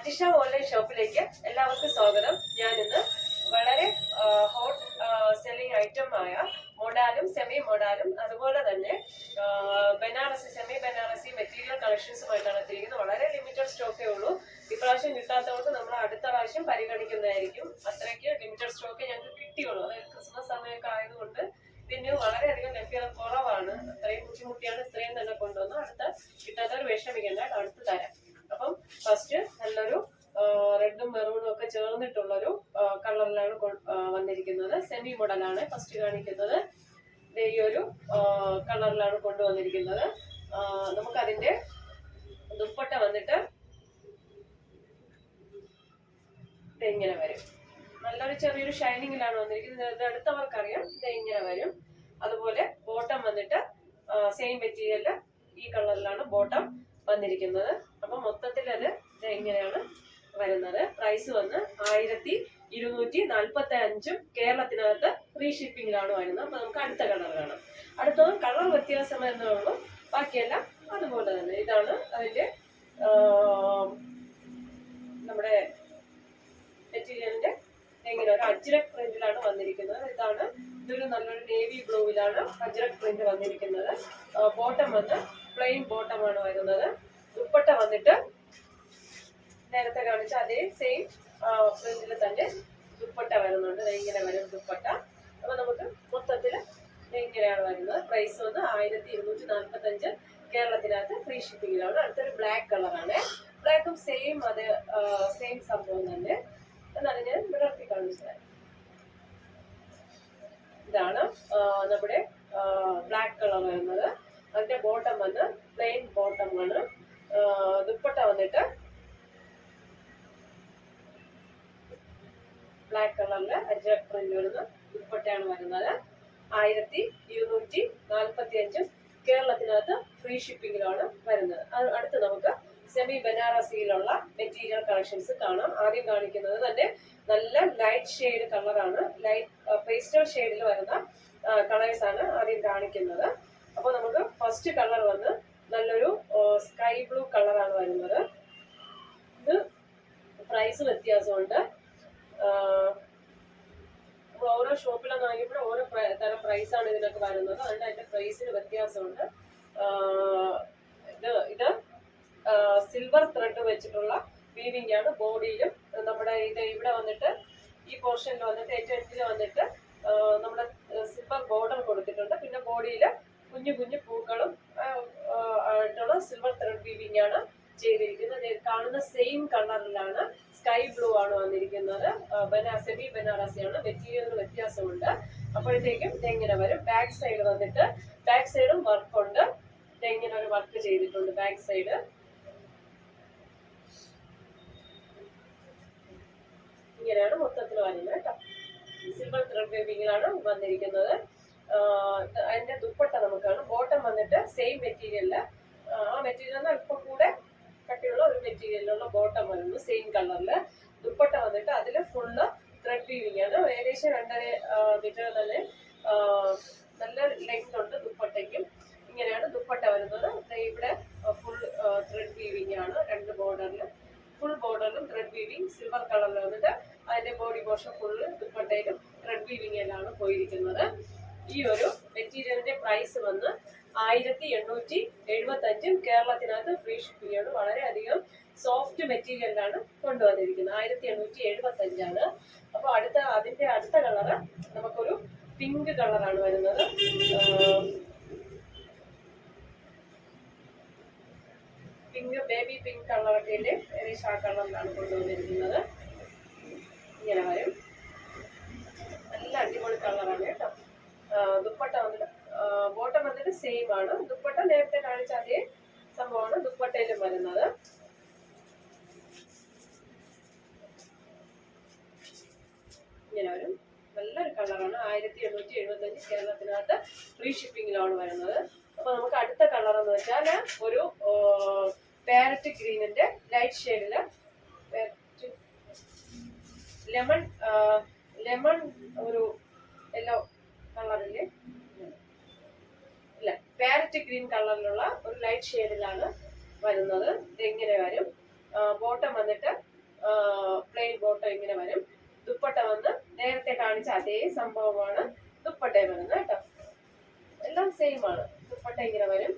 അറ്റിഷ online ഷോപ്പിലേക്ക് എല്ലാവർക്കും സ്വാഗതം. ഞാൻ ഇന്ന് വളരെ ഹോട്ട് സെല്ലിംഗ് ഐറ്റം ആയ മോഡാലും സെമി മോഡാലും അതുപോലെ തന്നെ ബനാറസി സെമി ബനാറസി മെറ്റീരിയൽ കളക്ഷൻസുമായിട്ടാണ് എത്തിയിരിക്കുന്നത്. വളരെ ലിമിറ്റഡ് സ്റ്റോക്കേ ഉള്ളൂ. ഇപ്രാവശ്യം കിട്ടാത്തവർക്ക് നമ്മൾ അടുത്ത പ്രാവശ്യം പരിഗണിക്കുന്നതായിരിക്കും. അത്രയ്ക്ക് ലിമിറ്റഡ് സ്റ്റോക്കേ ഞങ്ങൾക്ക് കിട്ടിയുള്ളൂ. അതായത് ക്രിസ്മസ് സമയമൊക്കെ ആയതുകൊണ്ട് ഇതിന് വളരെയധികം ലഭ്യത കുറവാണ്. അത്രയും ബുദ്ധിമുട്ടിയാണ് ഇത്രയും തന്നെ കൊണ്ടുവന്ന്. അടുത്ത കിട്ടാത്തവർ വിഷമിക്കേണ്ട, അടുത്ത് തരാം. അപ്പം ഫസ്റ്റ് നല്ലൊരു റെഡും മെറൂണും ഒക്കെ ചേർന്നിട്ടുള്ളൊരു കളറിലാണ് വന്നിരിക്കുന്നത്. സെമി മോഡലാണ് ഫസ്റ്റ് കാണിക്കുന്നത്. ഈ ഒരു കളറിലാണ് കൊണ്ടുവന്നിരിക്കുന്നത്. നമുക്കതിന്റെ ദുപ്പട്ട വന്നിട്ട് ഇങ്ങനെ വരും. നല്ലൊരു ചെറിയൊരു ഷൈനിങ്ങിലാണ് വന്നിരിക്കുന്നത്. ഇത് അടുത്തവർക്കറിയാം. ഇത് ഇങ്ങനെ വരും. അതുപോലെ ബോട്ടം വന്നിട്ട് സെയിം മെറ്റീരിയല് ഈ കളറിലാണ് ബോട്ടം വന്നിരിക്കുന്നത്. അപ്പൊ മൊത്തത്തിൽ അത് ഇങ്ങനെയാണ് വരുന്നത്. പ്രൈസ് വന്ന് 1245 കേരളത്തിനകത്ത് ഫ്രീ ഷിപ്പിംഗിലാണ് വരുന്നത്. അപ്പൊ നമുക്ക് അടുത്ത കളർ കാണാം. അടുത്തത് കളർ വ്യത്യാസം എന്നേ ഉള്ളൂ, ബാക്കിയെല്ലാം അതുപോലെ തന്നെ. ഇതാണ് അതിന്റെ നമ്മുടെ മെറ്റീരിയലിന്റെ എങ്ങനെ ഒരു അജ്രക് പ്രിന്റിലാണ് വന്നിരിക്കുന്നത്. ഇതൊരു നല്ലൊരു നേവി ബ്ലൂവിലാണ് അജ്രക് പ്രിന്റ് വന്നിരിക്കുന്നത്. ബോട്ടം വന്ന് പ്ലെയിൻ ബോട്ടമാണ് വരുന്നത്. ദുപ്പട്ട വന്നിട്ട് നേരത്തെ കാണിച്ച അതേ സെയിം പ്രിന്റിൽ തന്നെ ദുപ്പട്ട വരുന്നുണ്ട്. ഇങ്ങനെ വരും ദുപ്പട്ട. അപ്പൊ നമുക്ക് മൊത്തത്തിൽ ഇങ്ങനെയാണ് വരുന്നത്. പ്രൈസ് വന്ന് 1245 കേരളത്തിനകത്ത് ഫ്രീ ഷിപ്പിംഗിലാണ്. അടുത്തൊരു ബ്ലാക്ക് കളറാണ്. ബ്ലാക്കും സെയിം സെയിം സംഭവം തന്നെ. എന്നാണ് ഞാൻ വിടർത്തി കാണിച്ചത്. ഇതാണ് നമ്മുടെ ബ്ലാക്ക് കളർ വരുന്നത്. അതിന്റെ ബോട്ടം വന്ന് പ്ലെയിൻ ബോട്ടം ആണ്. ദുപ്പട്ട വന്നിട്ട് ബ്ലാക്ക് കളറില് അജ്രക് പ്രിന്റ് വരുന്ന ദുപ്പട്ടയാണ് വരുന്നത്. 1245 കേരളത്തിനകത്ത് ഫ്രീ ഷിപ്പിംഗിലാണ് വരുന്നത്. അടുത്ത് നമുക്ക് സെമി ബനാറസിയിലുള്ള മെറ്റീരിയൽ കളക്ഷൻസ് കാണാം. ആദ്യം കാണിക്കുന്നത് തന്നെ നല്ല ലൈറ്റ് ഷെയ്ഡ് കളറാണ്. ലൈറ്റ് പേസ്റ്റൽ ഷെയ്ഡിൽ വരുന്ന കളേഴ്സ് ആണ് ആദ്യം കാണിക്കുന്നത്. അപ്പൊ നമുക്ക് ഫസ്റ്റ് കളർ വന്ന് നല്ലൊരു സ്കൈ ബ്ലൂ കളറാണ് വരുന്നത്. ഇത് പ്രൈസ് വ്യത്യാസമുണ്ട്. ഓരോ ഷോപ്പിലൊന്നും ആകുമ്പോൾ ഓരോ തരം പ്രൈസാണ് ഇതിനൊക്കെ വരുന്നത്. അതുകൊണ്ട് അതിന്റെ പ്രൈസിന് വ്യത്യാസമുണ്ട്. ഇത് സിൽവർ ത്രെഡ് വെച്ചിട്ടുള്ള വീവിംഗ് ആണ്. ബോഡിയിലും നമ്മുടെ ഇവിടെ വന്നിട്ട് ഈ പോർഷനിൽ വന്നിട്ട് ഏറ്റവും എൻഡിൽ വന്നിട്ട് നമ്മുടെ സിൽവർ ബോർഡർ കൊടുത്തിട്ടുണ്ട്. പിന്നെ ബോഡിയിൽ കുഞ്ഞു കുഞ്ഞു പൂക്കളും ആയിട്ടുള്ള സിൽവർ ത്രെഡ് വീവിംഗ് ആണ് ചെയ്തിരിക്കുന്നത്. കാണുന്ന സെയിം കളറിലാണ്. സ്കൈ ബ്ലൂ ആണ് വന്നിരിക്കുന്നത്. സെമി ബനാറസിയാണ്. മെറ്റീരിയലിന് വ്യത്യാസമുണ്ട്. അപ്പോഴത്തേക്കും ഇതെങ്ങനെ വരും. ബാക്ക് സൈഡ് വന്നിട്ട് ബാക്ക് സൈഡും വർക്കുണ്ട്. ഇതെങ്ങനെ ഒരു വർക്ക് ചെയ്തിട്ടുണ്ട് ബാക്ക് സൈഡ്. ഇങ്ങനെയാണ് മൊത്തത്തിൽ വരുന്നത് കേട്ടോ. സിൽവർ ത്രെഡ് വീവിംഗിലാണ് വന്നിരിക്കുന്നത്. അതിന്റെ ദുപ്പട്ട നമുക്കാണ്. ബോട്ടം വന്നിട്ട് സെയിം മെറ്റീരിയലില് ആ മെറ്റീരിയൽ അല്പം കൂടെ കട്ടിയുള്ള ഒരു മെറ്റീരിയലിലുള്ള ബോട്ടം വരുന്നു സെയിം കളറില്. ദുപ്പട്ട വന്നിട്ട് അതിൽ ഫുള്ള് ത്രെഡ് വീവിംഗ് ആണ്. ഏകദേശം 2.5 മീറ്റർ തന്നെ നല്ല ലെങ്ത് ഉണ്ട് ദുപ്പട്ടയ്ക്കും. ഇങ്ങനെയാണ് ദുപ്പട്ട വരുന്നത്. ഇവിടെ ഫുൾ ത്രെഡ് വീവിംഗ് ആണ്. 2 ബോർഡറിലും ഫുൾ ബോർഡറിലും ത്രെഡ് വീവിംഗ് സിൽവർ കളറിൽ വന്നിട്ട് അതിന്റെ ബോഡി പോർഷൻ ഫുള്ള് ദുപ്പട്ടയിലും ത്രെഡ് വീവിംഗിലാണ് പോയിരിക്കുന്നത്. ഈ ഒരു മെറ്റീരിയലിന്റെ പ്രൈസ് വന്ന് 1875 കേരളത്തിനകത്ത് ഫ്രീ ഷിപ്പിംഗ് ആണ്. വളരെയധികം സോഫ്റ്റ് മെറ്റീരിയലാണ് കൊണ്ടുവന്നിരിക്കുന്നത്. 1875 ആണ്. അപ്പൊ അതിന്റെ അടുത്ത കളറ് നമുക്കൊരു പിങ്ക് കളറാണ് വരുന്നത്. പിങ്ക് ബേബി പിങ്ക് കളറൊക്കെ ഇല്ലേ, ഏകദേശം ആ കളറിലാണ് കൊണ്ടുവന്നിരിക്കുന്നത്. ഇങ്ങനെ വരും. നല്ല അടിപൊളി കളറാണ് കേട്ടോ. ദുപ്പട്ട വന്നിട്ട് ബോട്ടം വന്നിട്ട് സെയിം ആണ്. ദുപ്പട്ട നേരത്തെ കാണിച്ച അതേ സംഭവമാണ് ദുപ്പട്ടയിലും വരുന്നത്. ഇങ്ങനെ വരും. നല്ലൊരു കളറാണ്. 1875 കേരളത്തിനകത്ത് ഫ്രീ ഷിപ്പിംഗിലാണ് വരുന്നത്. അപ്പൊ നമുക്ക് അടുത്ത കളർ എന്ന് വെച്ചാൽ ഒരു പാരറ്റ് ഗ്രീനിന്റെ ലൈറ്റ് ഷെയ്ഡില് ലെമൺ ഒരു യെല്ലോ കളറില് ഇല്ല പാരറ്റ് ഗ്രീൻ കളറിലുള്ള ഒരു ലൈറ്റ് ഷെയ്ഡിലാണ് വരുന്നത്. ഇതെങ്ങനെ വരും. ബോട്ടം വന്നിട്ട് ബോട്ടം ഇങ്ങനെ വരും. ദുപ്പട്ട വന്ന് നേരത്തെ കാണിച്ച അതേ സംഭവമാണ് ദുപ്പട്ട വരുന്നത് കേട്ടോ. എല്ലാം സെയിം ആണ്. ദുപ്പട്ട ഇങ്ങനെ വരും.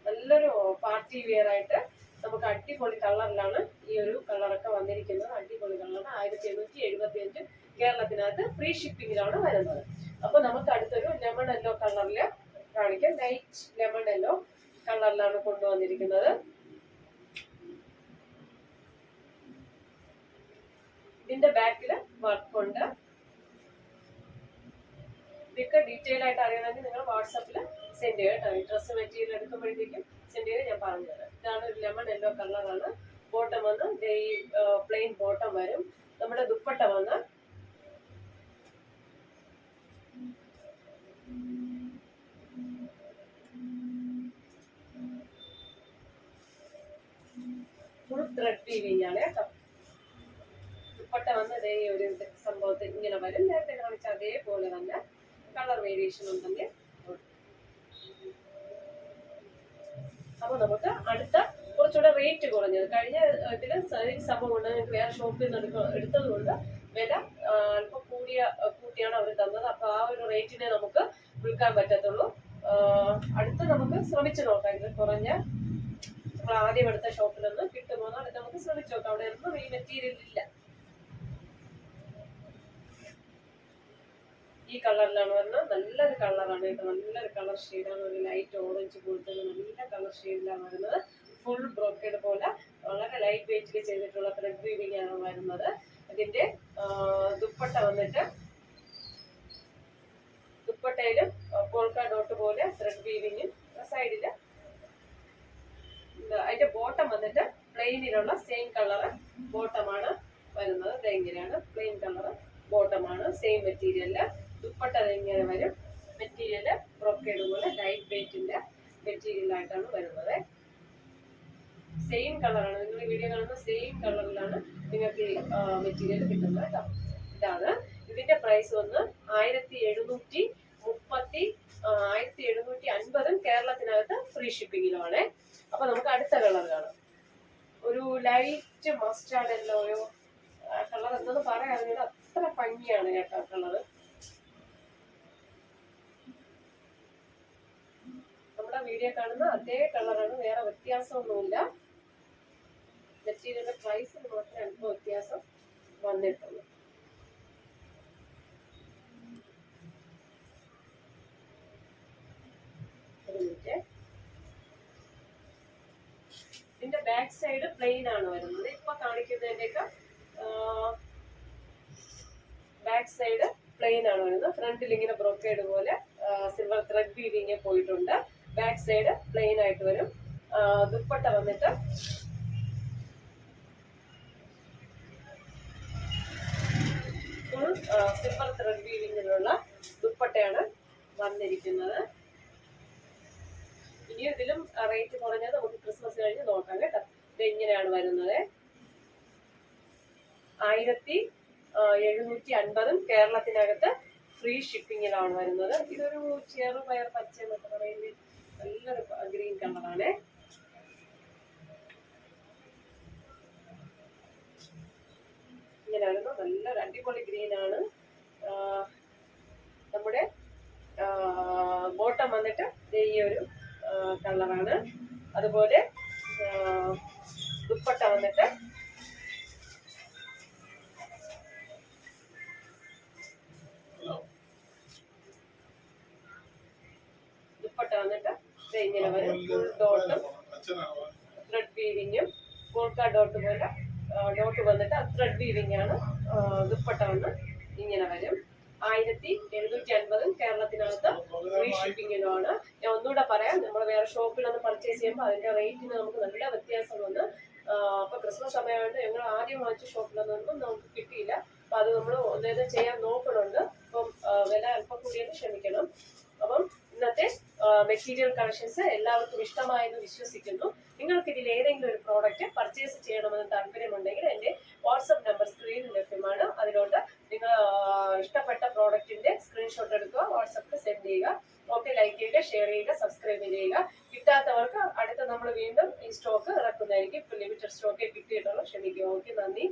നല്ലൊരു പാർട്ടി വെയർ ആയിട്ട് നമുക്ക് അടിപൊളി കളറിലാണ് ഈ ഒരു കളറൊക്കെ വന്നിരിക്കുന്നത്. അടിപൊളി കളറാണ്. 1775 കേരളത്തിനകത്ത് ഫ്രീ ഷിപ്പിങ്ങിലാണ് വരുന്നത്. അപ്പൊ നമുക്ക് അടുത്തൊരു ലെമൺ യെല്ലോ കളറില് കാണിക്കാം. ലൈറ്റ് ലെമൺ യെല്ലോ കളറിലാണ് കൊണ്ടുവന്നിരിക്കുന്നത്. ഇതിന്റെ ബാക്കില് വർക്കുണ്ട്. ഇതൊക്കെ ഡീറ്റെയിൽ ആയിട്ട് അറിയണമെങ്കിൽ നിങ്ങൾ വാട്സാപ്പിൽ സെൻഡ് ചെയ്യുക കേട്ടോ. ഡ്രസ്സ് മെറ്റീരിയൽ എടുക്കുമ്പോഴത്തേക്കും സെൻഡ് ചെയ്ത് ഞാൻ പറഞ്ഞുതരാം. ഇതാണ് ഒരു ലെമൺ യെല്ലോ കളറാണ്. ബോട്ടം വന്ന് ഈ പ്ലെയിൻ ബോട്ടം വരും. നമ്മുടെ ദുപ്പട്ട വന്ന് ഫുൾ ത്രെഡ് വീവിംഗ് ആണ് കേട്ടോ. ദുപ്പട്ട വന്ന് അതേ ഒരു സംഭവത്തിൽ ഇങ്ങനെ വരും. നേരത്തെ കാണിച്ച അതേപോലെ തന്നെ കളർ വേരിയേഷൻ ഉണ്ടെങ്കിൽ. അപ്പൊ നമുക്ക് അടുത്ത കുറച്ചുകൂടെ റേറ്റ് കുറഞ്ഞത് കഴിഞ്ഞ ഇതില് സംഭവം കൊണ്ട് നിങ്ങൾക്ക് വേറെ ഷോപ്പിൽ നിന്ന് എടുത്തത് കൊണ്ട് വില അല്പം കൂട്ടിയാണ് അവർ തന്നത്. അപ്പൊ ആ ഒരു റേറ്റിനെ നമുക്ക് വിൽക്കാൻ പറ്റത്തുള്ളൂ. അടുത്ത് നമുക്ക് ശ്രമിച്ചു നോക്കാം. ഇത് കുറഞ്ഞ നമ്മൾ ആദ്യം എടുത്ത ഷോപ്പിലൊന്ന് കിട്ടുമോ എന്ന് നമുക്ക് ശ്രമിച്ചു നോക്കാം. അവിടെ ഒന്നും ഈ മെറ്റീരിയൽ ഇല്ല. ഈ കളറിലാണ് വരുന്നത്. നല്ലൊരു കളറാണ് കേട്ടോ. നല്ലൊരു കളർ ഷെയ്ഡാണ്. ഒരു ലൈറ്റ് ഓറഞ്ച് പോലത്തെ നല്ല കളർ ഷെയ്ഡിലാണ് വരുന്നത്. ഫുൾ ബ്രോക്കേഡ് പോലെ വളരെ ലൈറ്റ് വെയിറ്റിൽ ചെയ്തിട്ടുള്ള ത്രെഡ് വീവിംഗ് ആണ് വരുന്നത്. ഇതിന്റെ ദുപ്പട്ട വന്നിട്ട് ദുപ്പട്ടയിലും പോൾക്ക ഡോട്ട് പോലെ ത്രെഡ് വീവിങ്ങും സൈഡില്. അതിന്റെ ബോട്ടം വന്നിട്ട് പ്ലെയിനിലുള്ള സെയിം കളറ് ബോട്ടമാണ് വരുന്നത്. ഇതെങ്ങനെയാണ് പ്ലെയിൻ കളറ് ബോട്ടമാണ്. Same material. ദുപ്പട്ട ഇങ്ങനെ വരും. മെറ്റീരിയല് ബ്രോക്കേഡ് പോലെ ലൈറ്റ് വെയിറ്റിന്റെ മെറ്റീരിയലായിട്ടാണ് വരുന്നത്. സെയിം കളറാണ്. നിങ്ങൾ ഈ വീഡിയോ കാണുന്ന സെയിം കളറിലാണ് നിങ്ങൾക്ക് ഈ മെറ്റീരിയൽ കിട്ടുന്നത് കേട്ടോ. ഇതാണ് ഇതിന്റെ പ്രൈസ് വന്ന് 1750 കേരളത്തിനകത്ത് ഫ്രീ ഷിപ്പിങ്ങിലുമാണ്. അപ്പൊ നമുക്ക് അടുത്ത കളർ കാണാം. ഒരു ലൈറ്റ് മസ്റ്റാർഡ് യെല്ലോയോ കളർ എന്തെന്ന് പറയാറില്ല. അത്ര ഭംഗിയാണ് കേട്ടോ കളറ്. നമ്മുടെ വീഡിയോ കാണുന്ന അതേ കളറാണ്. വേറെ വ്യത്യാസമൊന്നുമില്ല. മെറ്റീരിയലിന്റെ പ്രൈസിൽ മാത്രമേ അല്പം വ്യത്യാസം വന്നിട്ടുള്ളൂ. ഇതിന്റെ ബാക്ക് സൈഡ് പ്ലെയിൻ ആണ് വരുന്നത്. ഇപ്പൊ കാണിക്കുന്നതിന്റെയൊക്കെ ബാക്ക് സൈഡ് പ്ലെയിൻ ആണ് വരുന്നത്. ഫ്രണ്ടിൽ ഇങ്ങനെ ബ്രോക്കേഡ് പോലെ സിൽവർ ത്രെഡ് വീവിങ് പോയിട്ടുണ്ട്. ബാക്ക് സൈഡ് പ്ലെയിൻ ആയിട്ട് വരും. ദുപ്പട്ട വന്നിട്ട് ഫുൾ സിൽവർ ത്രെഡ് വീവിങ്ങിലുള്ള ദുപ്പട്ടയാണ് വന്നിരിക്കുന്നത്. ഇനി ഇതിലും റേറ്റ് കുറഞ്ഞത് നമുക്ക് ക്രിസ്മസ് കഴിഞ്ഞ് നോക്കാം കേട്ടോ. ഇത് ഇങ്ങനെയാണ് വരുന്നത്. 1750 കേരളത്തിനകത്ത് ഫ്രീ ഷിപ്പിങ്ങിലാണ് വരുന്നത്. ഇതൊരു ചെറുപയർ പച്ച എന്നൊക്കെ പറയുന്നത് നല്ലൊരു ഗ്രീൻ കളറാണ്. ഇങ്ങനെ വരുന്നത് നല്ലൊരു അടിപൊളി ഗ്രീൻ ആണ്. നമ്മുടെ ബോട്ടം വന്നിട്ട് ഈ ഒരു കളറാണ്. അതുപോലെ ദുപ്പട്ട വന്നിട്ട് ഇങ്ങനെ വരും. ഫുൾ ഡോട്ടും ത്രെഡ് വീവിങ്ങും പോൾക്ക ഡോട്ട് പോലെ ഡോട്ട് വന്നിട്ട് ത്രെഡ് വീവിംഗ് ആണ്. ദുപ്പട്ട വന്ന് ഇങ്ങനെ വരും. 1750 കേരളത്തിനകത്ത് ഫ്രീ ഷിപ്പിങ്ങിലുമാണ്. ഞാൻ ഒന്നുകൂടെ പറയാം. നമ്മൾ വേറെ ഷോപ്പിലൊന്ന് പർച്ചേസ് ചെയ്യുമ്പോൾ അതിന്റെ റേറ്റിന് നമുക്ക് നല്ല വ്യത്യാസം വന്ന്. അപ്പൊ ക്രിസ്മസ് സമയമായിട്ട് ഞങ്ങൾ ആദ്യം വാങ്ങിച്ച ഷോപ്പിലൊന്നും നമുക്ക് കിട്ടിയില്ല. അപ്പൊ അത് നമ്മൾ ഒന്നേത് ചെയ്യാൻ നോക്കണുണ്ട്. അപ്പം വില അല്പം കൂടിയത് ക്ഷമിക്കണം. അപ്പം ഇന്നത്തെ മെറ്റീരിയൽ കളക്ഷൻസ് എല്ലാവർക്കും ഇഷ്ടമായെന്ന് വിശ്വസിക്കുന്നു. നിങ്ങൾക്ക് ഇതിൽ ഏതെങ്കിലും ഒരു പ്രോഡക്റ്റ് പർച്ചേസ് ചെയ്യണമെന്ന് താല്പര്യമുണ്ടെങ്കിൽ എൻ്റെ വാട്സപ്പ് നമ്പർ സ്ക്രീനിൽ ലഭ്യമാണ്. അതിലോട്ട് നിങ്ങൾ ഇഷ്ടപ്പെട്ട പ്രോഡക്റ്റിന്റെ സ്ക്രീൻഷോട്ട് എടുക്കുക, വാട്സപ്പിൽ സെൻഡ് ചെയ്യുക. ഓക്കെ, ലൈക്ക് ചെയ്യുക, ഷെയർ ചെയ്യുക, സബ്സ്ക്രൈബ് ചെയ്യുക. കിട്ടാത്തവർക്ക് അടുത്ത നമ്മൾ വീണ്ടും ഈ സ്റ്റോക്ക് ഇറക്കുന്നതായിരിക്കും. ഇപ്പൊ ലിമിറ്റഡ് സ്റ്റോക്കേ കിട്ടിയിട്ടുള്ളൂ. ക്ഷമിക്കുക. ഓക്കെ, നന്ദി.